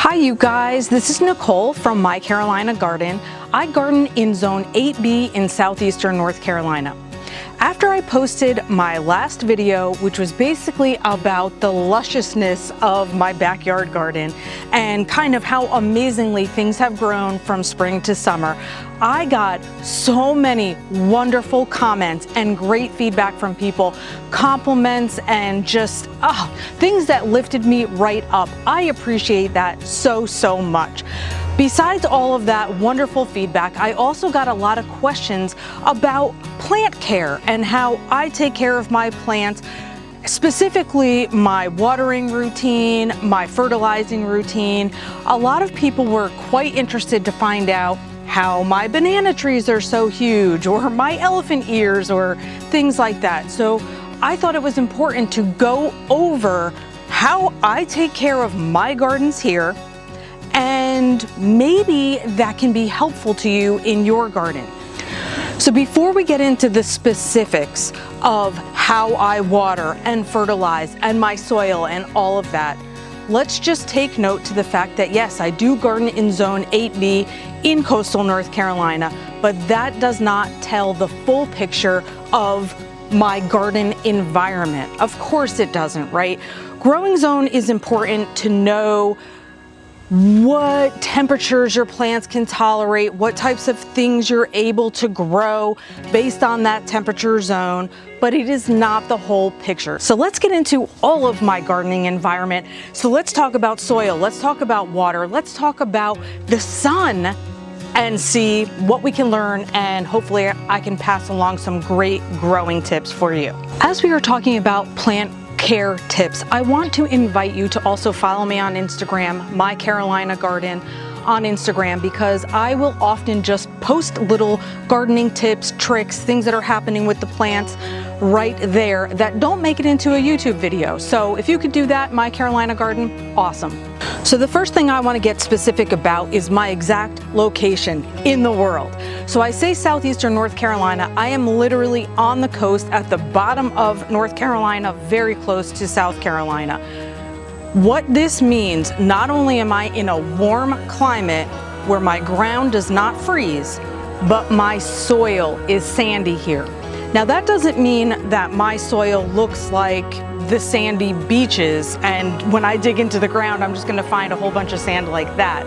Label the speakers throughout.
Speaker 1: Hi you guys, this is Nicole from My Carolina Garden. I garden in Zone 8B in southeastern North Carolina. After I posted my last video, which was basically about the lusciousness of my backyard garden and kind of how amazingly things have grown from spring to summer, I got so many wonderful comments and great feedback from people, compliments and just things that lifted me right up. I appreciate that so much. Besides all of that wonderful feedback, I also got a lot of questions about plant care and how I take care of my plants, specifically my watering routine, my fertilizing routine. A lot of people were quite interested to find out how my banana trees are so huge, or my elephant ears, or things like that. So I thought it was important to go over how I take care of my gardens here, and maybe that can be helpful to you in your garden. So before we get into the specifics of how I water and fertilize and my soil and all of that, let's just take note to the fact that yes, I do garden in Zone 8B in coastal North Carolina, but that does not tell the full picture of my garden environment. Of course it doesn't, right? Growing zone is important to know what temperatures your plants can tolerate, what types of things you're able to grow based on that temperature zone, but it is not the whole picture. So let's get into all of my gardening environment. So let's talk about soil, let's talk about water, let's talk about the sun and see what we can learn, and hopefully I can pass along some great growing tips for you. As we are talking about plant care tips, I want to invite you to also follow me on Instagram, My Carolina Garden on Instagram, because I will often just post little gardening tips, tricks, things that are happening with the plants right there that don't make it into a YouTube video. So if you could do that, My Carolina Garden, awesome. So the first thing I want to get specific about is my exact location in the world. So I say southeastern North Carolina, I am literally on the coast at the bottom of North Carolina, very close to South Carolina. What this means, not only am I in a warm climate where my ground does not freeze, but my soil is sandy here. Now that doesn't mean that my soil looks like the sandy beaches, and when I dig into the ground I'm just going to find a whole bunch of sand like that.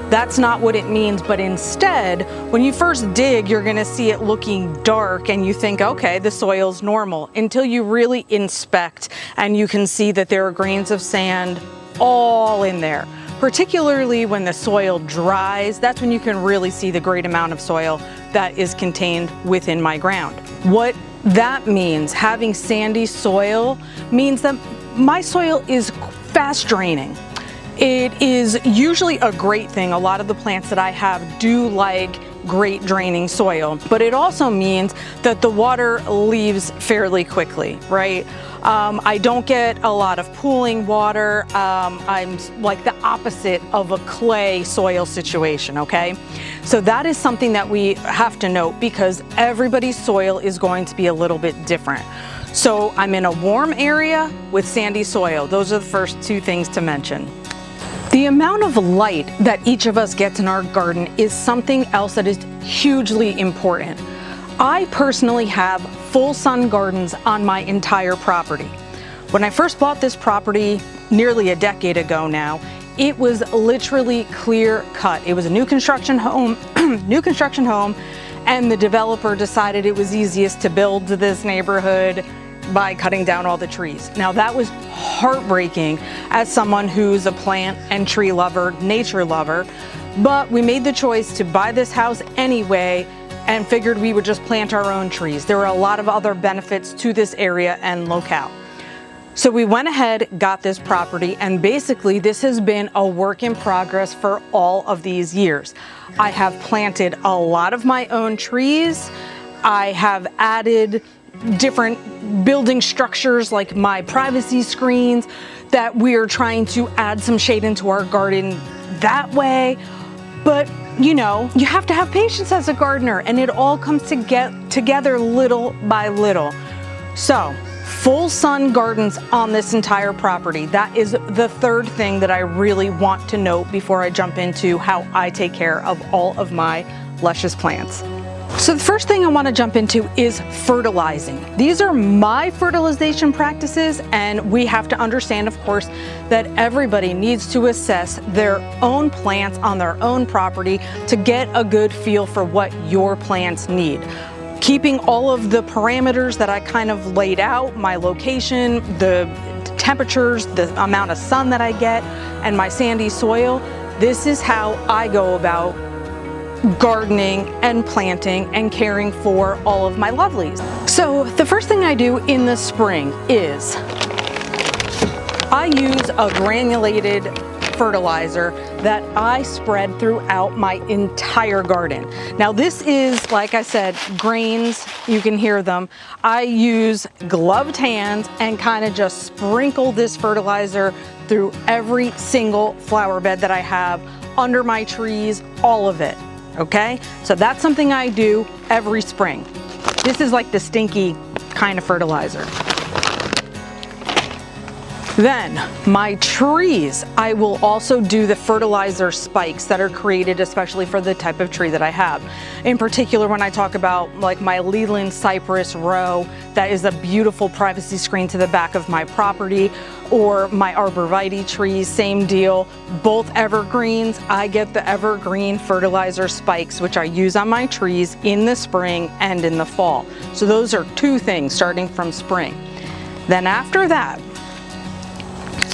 Speaker 1: That's not what it means, but instead when you first dig you're going to see it looking dark and you think, okay, the soil's normal, until you really inspect and you can see that there are grains of sand all in there. Particularly when the soil dries, that's when you can really see the great amount of soil that is contained within my ground. What that means, having sandy soil, means that my soil is fast draining. It is usually a great thing. A lot of the plants that I have do like great draining soil, but it also means that the water leaves fairly quickly, right? I don't get a lot of pooling water. I'm like the opposite of a clay soil situation, okay? So that is something that we have to note, because everybody's soil is going to be a little bit different. So I'm in a warm area with sandy soil. Those are the first two things to mention. The amount of light that each of us gets in our garden is something else that is hugely important. I personally have full sun gardens on my entire property. When I first bought this property nearly a decade ago now, it was literally clear cut. It was a new construction home, and the developer decided it was easiest to build this neighborhood by cutting down all the trees. Now that was heartbreaking as someone who's a plant and tree lover, nature lover, but we made the choice to buy this house anyway and figured we would just plant our own trees. There were a lot of other benefits to this area and locale. So we went ahead, got this property, and basically this has been a work in progress for all of these years. I have planted a lot of my own trees. I have added different building structures like my privacy screens that we're trying to add some shade into our garden that way. But you know, you have to have patience as a gardener, and it all comes together little by little. So full sun gardens on this entire property. That is the third thing that I really want to note before I jump into how I take care of all of my luscious plants. So the first thing I want to jump into is fertilizing. These are my fertilization practices, and we have to understand, of course, that everybody needs to assess their own plants on their own property to get a good feel for what your plants need. Keeping all of the parameters that I kind of laid out, my location, the temperatures, the amount of sun that I get, and my sandy soil, this is how I go about gardening and planting and caring for all of my lovelies. So the first thing I do in the spring is I use a granulated fertilizer that I spread throughout my entire garden. Now this is, like I said, grains, you can hear them. I use gloved hands and kind of just sprinkle this fertilizer through every single flower bed that I have, under my trees, all of it. Okay, so that's something I do every spring. This is like the stinky kind of fertilizer. Then my trees, I will also do the fertilizer spikes that are created especially for the type of tree that I have. In particular, when I talk about like my Leland cypress row, that is a beautiful privacy screen to the back of my property, or my arborvitae trees, same deal, both evergreens. I get the evergreen fertilizer spikes, which I use on my trees in the spring and in the fall. So those are two things starting from spring. Then after that,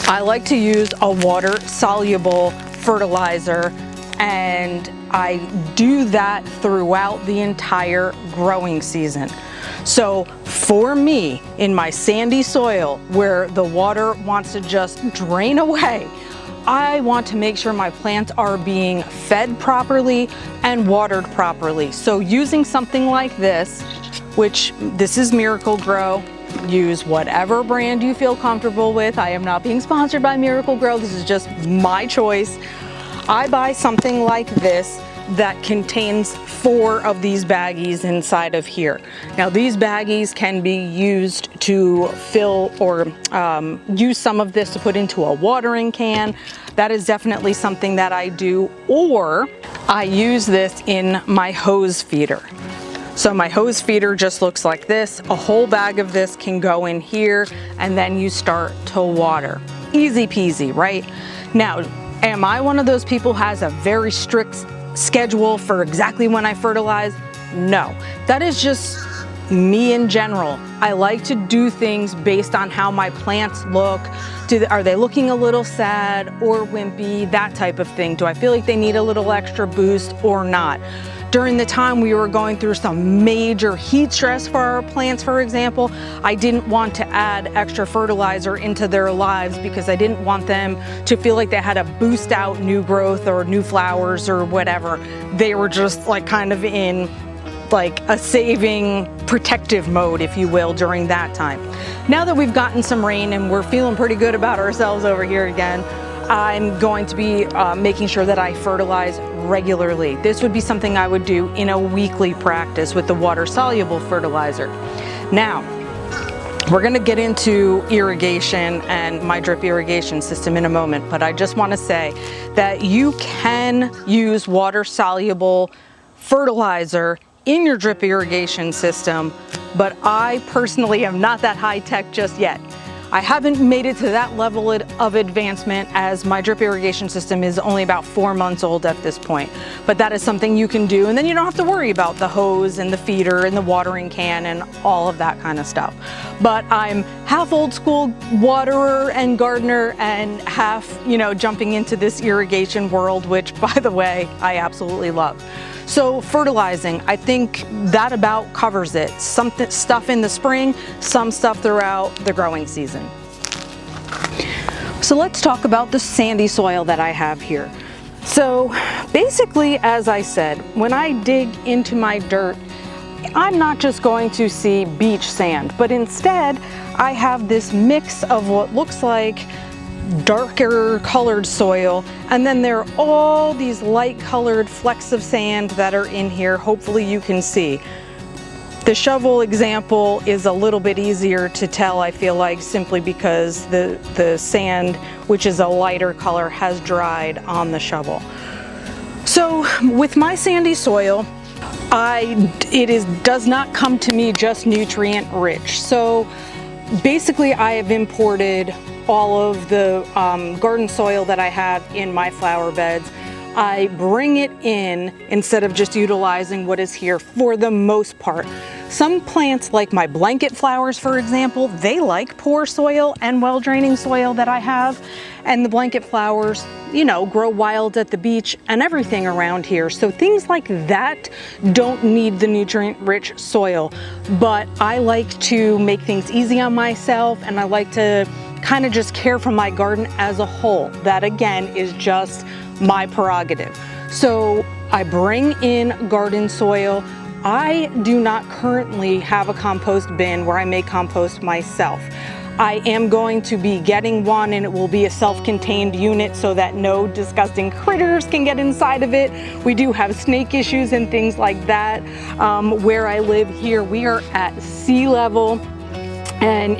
Speaker 1: I like to use a water-soluble fertilizer, and I do that throughout the entire growing season. So for me, in my sandy soil where the water wants to just drain away, I want to make sure my plants are being fed properly and watered properly. So using something like this, which this is Miracle Grow. Use whatever brand you feel comfortable with. I am not being sponsored by Miracle Grow. This is just my choice. I buy something like this that contains 4 of these baggies inside of here. Now these baggies can be used to fill or use some of this to put into a watering can. That is definitely something that I do, or I use this in my hose feeder. So my hose feeder just looks like this. A whole bag of this can go in here, and then you start to water. Easy peasy, right? Now, am I one of those people who has a very strict schedule for exactly when I fertilize? No, that is just me in general. I like to do things based on how my plants look. Are they looking a little sad or wimpy? That type of thing. Do I feel like they need a little extra boost or not? During the time we were going through some major heat stress for our plants, for example, I didn't want to add extra fertilizer into their lives because I didn't want them to feel like they had to boost out new growth or new flowers or whatever. They were just like kind of in like a saving protective mode, if you will, during that time. Now that we've gotten some rain and we're feeling pretty good about ourselves over here again, I'm going to be making sure that I fertilize regularly. This would be something I would do in a weekly practice with the water-soluble fertilizer. Now, we're gonna get into irrigation and my drip irrigation system in a moment, but I just wanna say that you can use water-soluble fertilizer in your drip irrigation system, but I personally am not that high-tech just yet. I haven't made it to that level of advancement, as my drip irrigation system is only about 4 months old at this point. But that is something you can do, and then you don't have to worry about the hose and the feeder and the watering can and all of that kind of stuff. But I'm half old school waterer and gardener and half, jumping into this irrigation world, which, by the way, I absolutely love. So fertilizing, I think that about covers it. Some stuff in the spring, some stuff throughout the growing season. So let's talk about the sandy soil that I have here. So basically, as I said, when I dig into my dirt, I'm not just going to see beach sand, but instead I have this mix of what looks like darker colored soil, and then there are all these light colored flecks of sand that are in here. Hopefully you can see. The shovel example is a little bit easier to tell, I feel like, simply because the sand, which is a lighter color, has dried on the shovel. So with my sandy soil, it does not come to me just nutrient rich. So basically I have imported all of the garden soil that I have in my flower beds. I bring it in instead of just utilizing what is here for the most part. Some plants, like my blanket flowers, for example, they like poor soil and well-draining soil that I have. And the blanket flowers, you know, grow wild at the beach and everything around here. So things like that don't need the nutrient-rich soil. But I like to make things easy on myself, and I like to kind of just care for my garden as a whole. That, again, is just my prerogative. So I bring in garden soil. I do not currently have a compost bin where I make compost myself. I am going to be getting one, and it will be a self-contained unit so that no disgusting critters can get inside of it. We do have snake issues and things like that. Where I live here, we are at sea level, and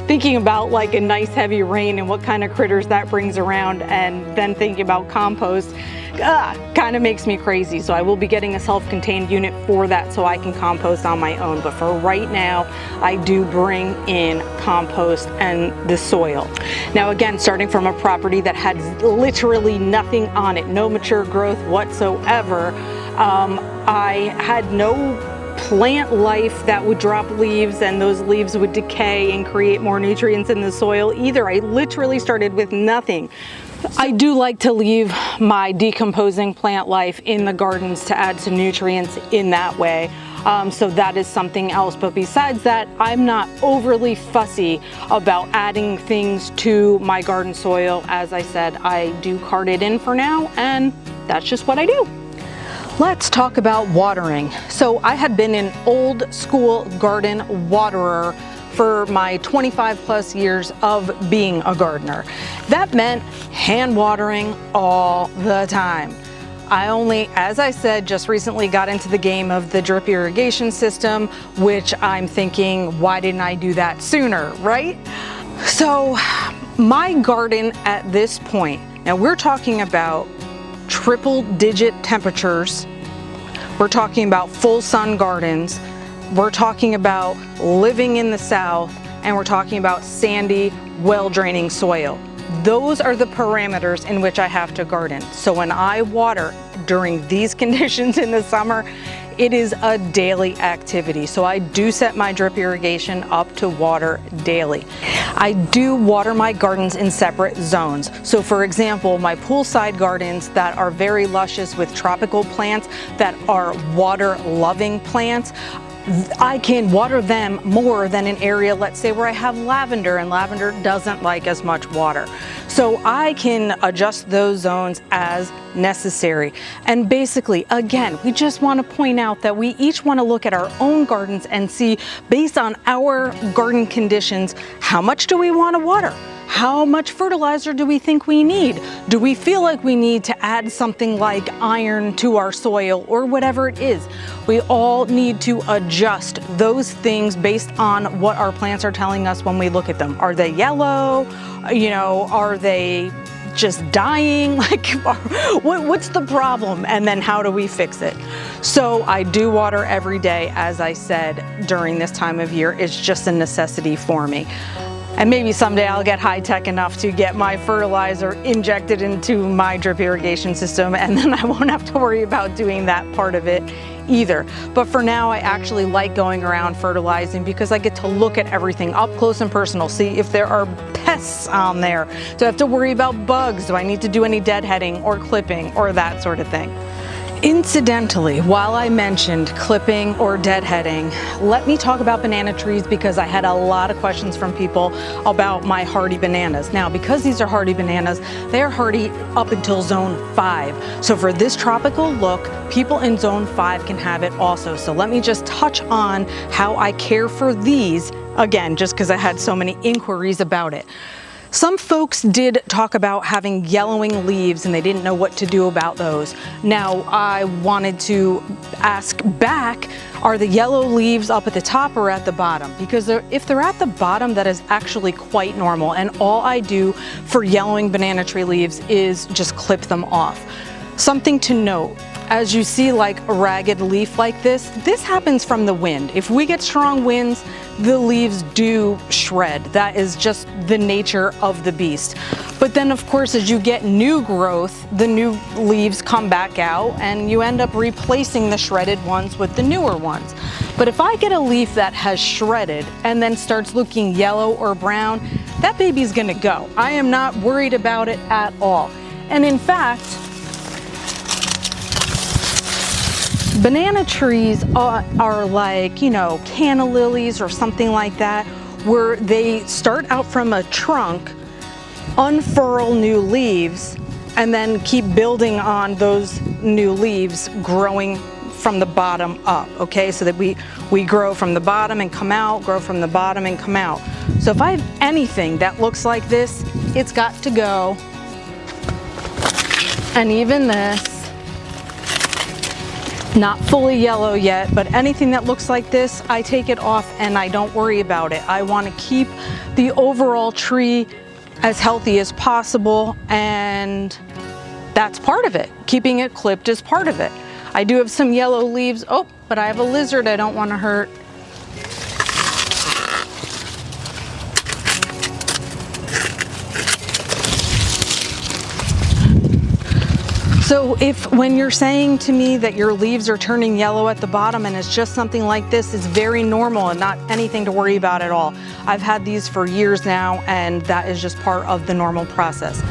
Speaker 1: thinking about like a nice heavy rain and what kind of critters that brings around, and then thinking about compost kind of makes me crazy. So I will be getting a self-contained unit for that so I can compost on my own. But for right now, I do bring in compost and the soil. Now again, starting from a property that had literally nothing on it, no mature growth whatsoever, I had no plant life that would drop leaves and those leaves would decay and create more nutrients in the soil either. I literally started with nothing. I do like to leave my decomposing plant life in the gardens to add some nutrients in that way. So that is something else. But besides that, I'm not overly fussy about adding things to my garden soil. As I said, I do cart it in for now, and that's just what I do. Let's talk about watering. So I had been an old school garden waterer for my 25 plus years of being a gardener. That meant hand watering all the time. I only, as I said, just recently got into the game of the drip irrigation system, which I'm thinking, why didn't I do that sooner, right? So my garden at this point, now we're talking about triple-digit temperatures. We're talking about full sun gardens. We're talking about living in the South, and we're talking about sandy, well-draining soil. Those are the parameters in which I have to garden. So when I water during these conditions in the summer, it is a daily activity. So I do set my drip irrigation up to water daily. I do water my gardens in separate zones. So for example, my poolside gardens that are very luscious with tropical plants that are water-loving plants, I can water them more than an area, let's say, where I have lavender, and lavender doesn't like as much water. So I can adjust those zones as necessary. And basically, again, we just want to point out that we each want to look at our own gardens and see, based on our garden conditions, how much do we want to water? How much fertilizer do we think we need? Do we feel like we need to add something like iron to our soil or whatever it is? We all need to adjust those things based on what our plants are telling us when we look at them. Are they yellow? You know, are they just dying? Like, what's the problem? And then how do we fix it? So I do water every day, as I said, during this time of year. It's just a necessity for me. And maybe someday I'll get high-tech enough to get my fertilizer injected into my drip irrigation system, and then I won't have to worry about doing that part of it either. But for now, I actually like going around fertilizing because I get to look at everything up close and personal, see if there are pests on there. Do I have to worry about bugs? Do I need to do any deadheading or clipping or that sort of thing? Incidentally, while I mentioned clipping or deadheading, let me talk about banana trees because I had a lot of questions from people about my hardy bananas. Now, because these are hardy bananas, they are hardy up until zone 5. So for this tropical look, people in zone 5 can have it also. So let me just touch on how I care for these, again, just because I had so many inquiries about it. Some folks did talk about having yellowing leaves and they didn't know what to do about those. Now, I wanted to ask back, are the yellow leaves up at the top or at the bottom? Because if they're at the bottom, that is actually quite normal. And all I do for yellowing banana tree leaves is just clip them off. Something to note, as you see like a ragged leaf like this happens from the wind. If we get strong winds, the leaves do shred. That is just the nature of the beast. But then of course, as you get new growth, the new leaves come back out and you end up replacing the shredded ones with the newer ones. But if I get a leaf that has shredded and then starts looking yellow or brown, that baby's gonna go. I am not worried about it at all. And in fact, banana trees are like, you know, canna lilies or something like that, where they start out from a trunk, unfurl new leaves, and then keep building on those new leaves, growing from the bottom up, okay? So that we grow from the bottom and come out, grow from the bottom and come out. So if I have anything that looks like this, it's got to go. And even this, not fully yellow yet, but anything that looks like this, I take it off and I don't worry about it. I want to keep the overall tree as healthy as possible, and that's part of it. Keeping it clipped is part of it. I do have some yellow leaves. Oh, but I have a lizard I don't want to hurt. So when you're saying to me that your leaves are turning yellow at the bottom and it's just something like this, it's very normal and not anything to worry about at all. I've had these for years now, and that is just part of the normal process.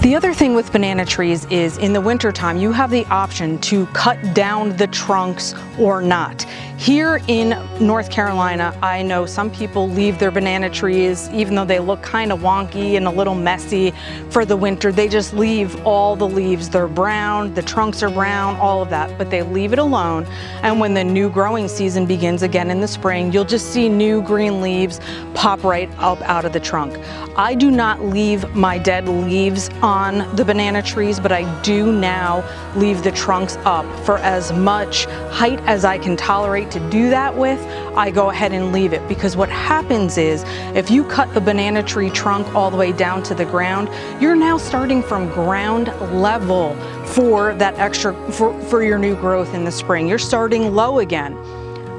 Speaker 1: The other thing with banana trees is in the wintertime, you have the option to cut down the trunks or not. Here in North Carolina, I know some people leave their banana trees, even though they look kind of wonky and a little messy for the winter, they just leave all the leaves. They're brown, the trunks are brown, all of that, but they leave it alone. And when the new growing season begins again in the spring, you'll just see new green leaves pop right up out of the trunk. I do not leave my dead leaves on the banana trees, but I do now leave the trunks up for as much height as I can tolerate to do that with. I go ahead and leave it, because what happens is if you cut the banana tree trunk all the way down to the ground, you're now starting from ground level for that extra, for your new growth in the spring. You're starting low again.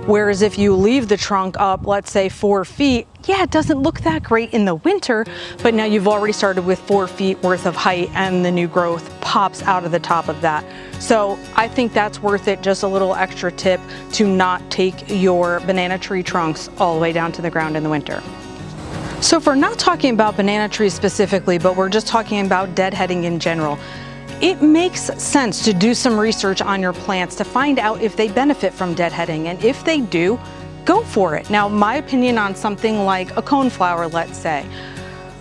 Speaker 1: Whereas if you leave the trunk up, let's say 4 feet, yeah, it doesn't look that great in the winter, but now you've already started with 4 feet worth of height and the new growth pops out of the top of that. So I think that's worth it, just a little extra tip to not take your banana tree trunks all the way down to the ground in the winter. So if we're not talking about banana trees specifically, but we're just talking about deadheading in general, it makes sense to do some research on your plants to find out if they benefit from deadheading, and if they do, go for it. Now, my opinion on something like a coneflower, let's say,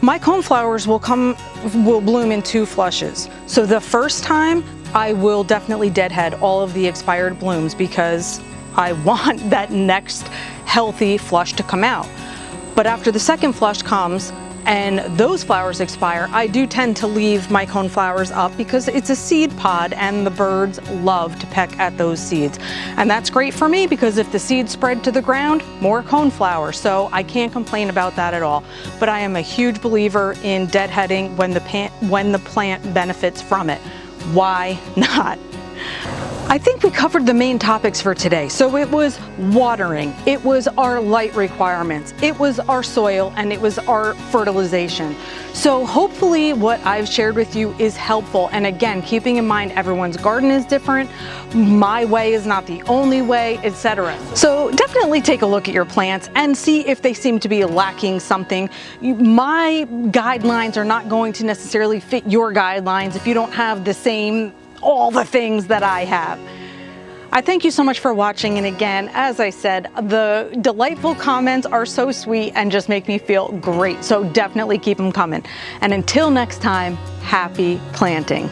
Speaker 1: my coneflowers will bloom in 2 flushes. So the first time, I will definitely deadhead all of the expired blooms because I want that next healthy flush to come out. But after the second flush comes, and those flowers expire, I do tend to leave my coneflowers up because it's a seed pod and the birds love to peck at those seeds. And that's great for me because if the seeds spread to the ground, more coneflowers. So I can't complain about that at all. But I am a huge believer in deadheading when the plant benefits from it. Why not? I think we covered the main topics for today. So it was watering, it was our light requirements, it was our soil, and it was our fertilization. So hopefully what I've shared with you is helpful. And again, keeping in mind everyone's garden is different, my way is not the only way, etc. So definitely take a look at your plants and see if they seem to be lacking something. My guidelines are not going to necessarily fit your guidelines if you don't have all the things that I have. I thank you so much for watching, and again, as I said, the delightful comments are so sweet and just make me feel great, so definitely keep them coming. And until next time, happy planting.